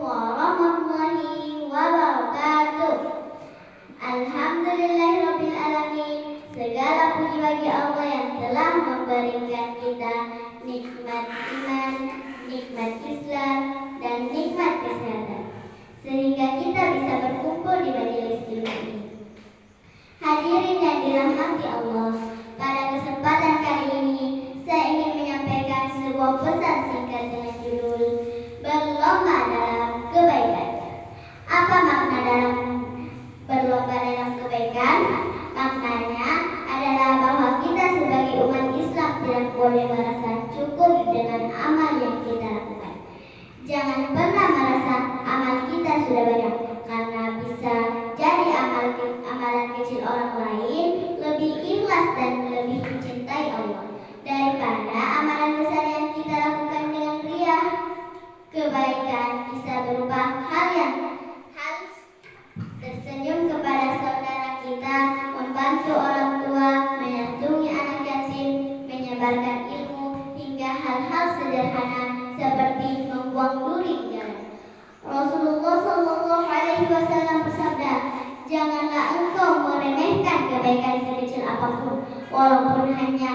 warahmatullahi wabarakatuh. Alhamdulillahirrabbilalamin. Segala puji bagi Allah yang telah memberikan kita nikmat iman, nikmat Islam, dan nikmat kesehatan, sehingga kita bisa berkumpul di majelis ilmu ini. Hadirin yang dirahmati Allah, pada kesempatan kali ini saya ingin menyampaikan sebuah pesan singkat dengan judul Berlomba dalam Kebaikan. Apa makna dalam berlomba dalam kebaikan? Maknanya adalah bahwa kita sebagai umat Islam tidak boleh merasa cukup dengan amal yang kita lakukan. Jangan pernah merasa amal kita sudah banyak, karena bisa jadi amalan kecil orang lain lebih ikhlas dan lebih dicintai Allah daripada amalan besar yang kita lakukan dengan riya. Kebaikan bisa berupa hal tersenyum kepada saudara kita, membantu orang tua, menyantungi anak yatim, menyebarkan ilmu, hingga hal-hal sederhana seperti membuang duri di jalan. Rasulullah SAW bersabda, janganlah engkau meremehkan kebaikan sekecil apapun, walaupun hanya